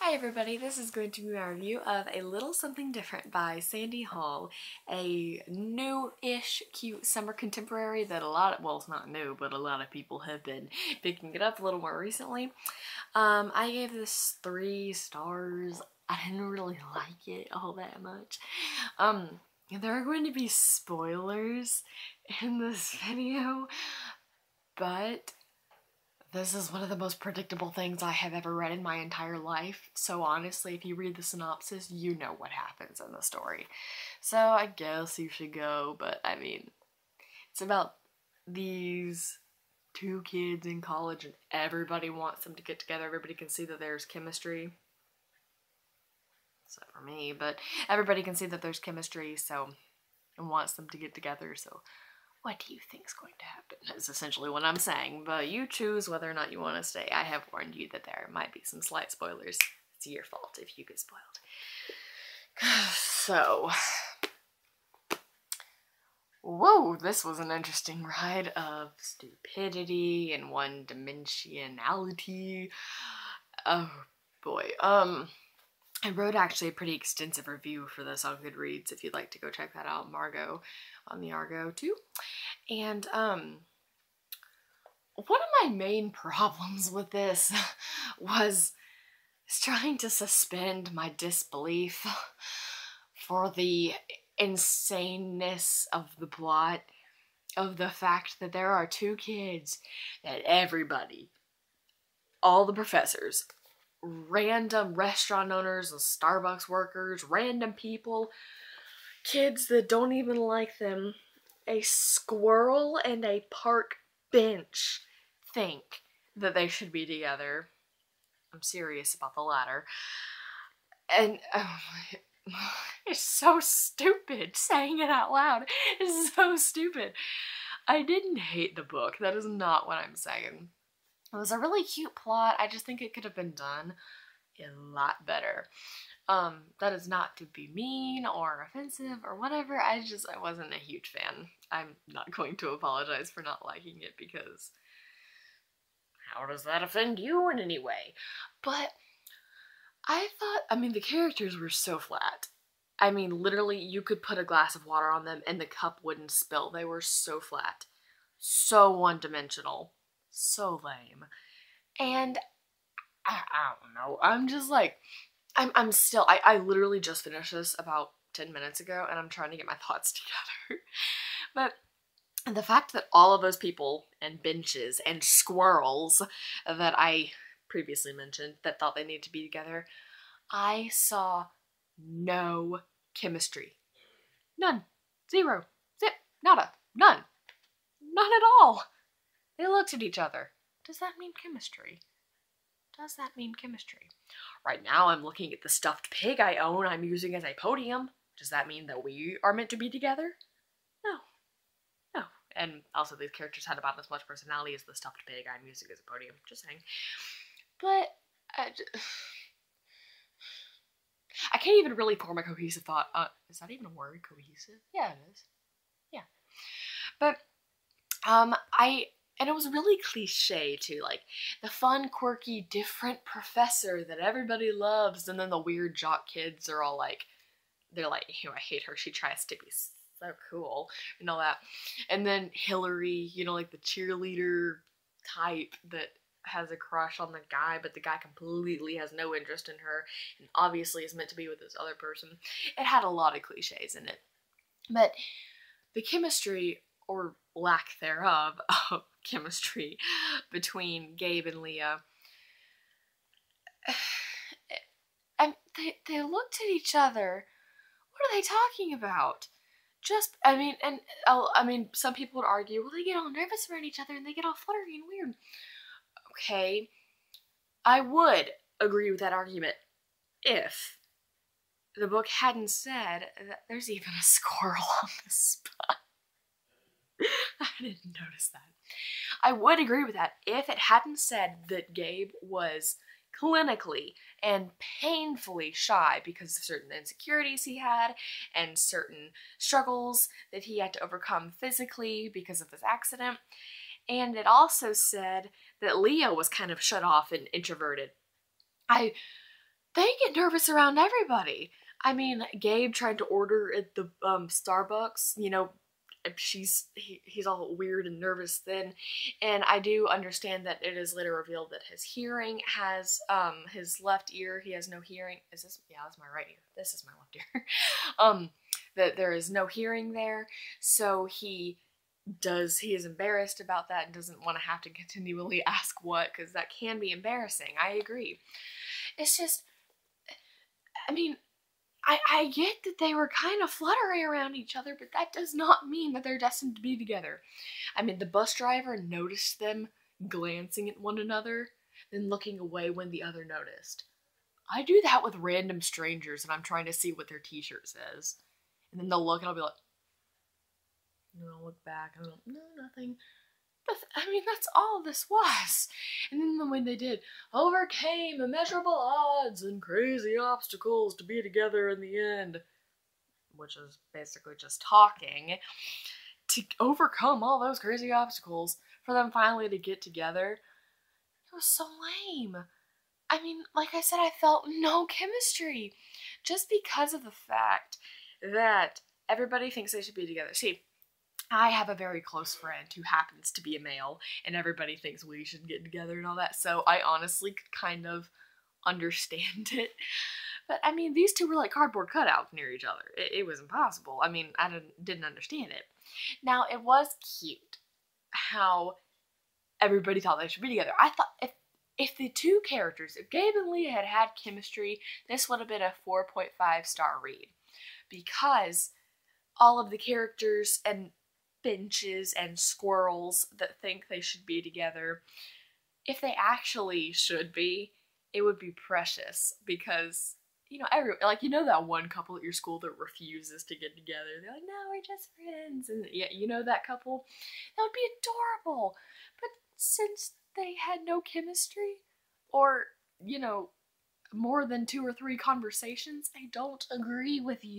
Hi everybody, this is going to be my review of A Little Something Different by Sandy Hall, a new-ish cute summer contemporary that well, it's not new, but a lot of people have been picking it up a little more recently. I gave this 3 stars. I didn't really like it all that much. There are going to be spoilers in this video, but this is one of the most predictable things I have ever read in my entire life, so honestly, if you read the synopsis, you know what happens in the story. So I guess you should go, but I mean, it's about these 2 kids in college and everybody wants them to get together. Everybody can see that there's chemistry. Except for me, but everybody can see that there's chemistry, so and wants them to get together, so what do you think's going to happen is essentially what I'm saying, but you choose whether or not you want to stay. I have warned you that there might be some slight spoilers. It's your fault if you get spoiled. So, whoa, this was an interesting ride of stupidity and one-dimensionality. Oh boy. I wrote actually a pretty extensive review for this on Goodreads if you'd like to go check that out. Margot on the Argo too. And one of my main problems with this was trying to suspend my disbelief for the insaneness of the plot, of the fact that there are 2 kids that everybody, all the professors, random restaurant owners and Starbucks workers, random people, kids that don't even like them, a squirrel and a park bench think that they should be together. I'm serious about the latter. And it's so stupid saying it out loud. It's so stupid. I didn't hate the book. That is not what I'm saying. It was a really cute plot. I just think it could have been done a lot better. That is not to be mean or offensive or whatever. I wasn't a huge fan. I'm not going to apologize for not liking it because how does that offend you in any way? But I mean, the characters were so flat. I mean, literally, you could put a glass of water on them and the cup wouldn't spill. They were so flat. So one-dimensional. So lame. And I don't know. I'm just like, I'm still, I literally just finished this about 10 minutes ago and I'm trying to get my thoughts together. But the fact that all of those people and benches and squirrels that I previously mentioned that thought they needed to be together, I saw no chemistry. None. Zero. Zip. Nada. None. None at all. They looked at each other. Does that mean chemistry? Does that mean chemistry? Right now I'm looking at the stuffed pig I own I'm using as a podium. Does that mean that we are meant to be together? No. No. And also these characters had about as much personality as the stuffed pig I'm using as a podium. Just saying. But I can't even really form a cohesive thought. Is that even a word? Cohesive? Yeah, it is. Yeah. But and it was really cliche too, like the fun, quirky, different professor that everybody loves, and then the weird jock kids are all like, they're like, I hate her, she tries to be so cool, and all that. And then Hillary, like the cheerleader type that has a crush on the guy, but the guy completely has no interest in her, and obviously is meant to be with this other person. It had a lot of cliches in it. But the chemistry, or lack thereof, of chemistry between Gabe and Leah. And they looked at each other. What are they talking about? Some people would argue, well, they get all nervous around each other and they get all flirty and weird. Okay, I would agree with that argument if the book hadn't said that there's even a squirrel on the spot. I didn't notice that. I would agree with that if it hadn't said that Gabe was clinically and painfully shy because of certain insecurities he had and certain struggles that he had to overcome physically because of this accident. And it also said that Leah was kind of shut off and introverted. they get nervous around everybody. I mean, Gabe tried to order at the Starbucks, you know, he's all weird and nervous then, and I do understand that it is later revealed that his hearing has his left ear, he has no hearing. Is this, yeah, that's my right ear, this is my left ear. That there is no hearing there, so he is embarrassed about that and doesn't want to have to continually ask what, because that can be embarrassing. I agree. It's just, I mean, I get that they were kind of fluttering around each other, but that does not mean that they're destined to be together. I mean, the bus driver noticed them glancing at one another, then looking away when the other noticed. I do that with random strangers and I'm trying to see what their t-shirt says. And then they'll look and I'll be like, and I'll look back and I'll, no, nothing. I mean, that's all this was. And then when they did, overcame immeasurable odds and crazy obstacles to be together in the end, which is basically just talking, to overcome all those crazy obstacles, for them finally to get together, it was so lame. I mean, like I said, I felt no chemistry, just because of the fact that everybody thinks they should be together. See, I have a very close friend who happens to be a male, and everybody thinks we should get together and all that, so I honestly could kind of understand it. But, I mean, these two were like cardboard cutouts near each other. It was impossible. I mean, I didn't understand it. Now, it was cute how everybody thought they should be together. I thought if the two characters, if Gabe and Leah had had chemistry, this would have been a 4.5 star read. Because all of the characters and finches and squirrels that think they should be together, if they actually should be, it would be precious, because, you know, that one couple at your school that refuses to get together. They're like, no, we're just friends. And yeah, you know that couple? That would be adorable. But since they had no chemistry, or, you know, more than 2 or 3 conversations, I don't agree with you.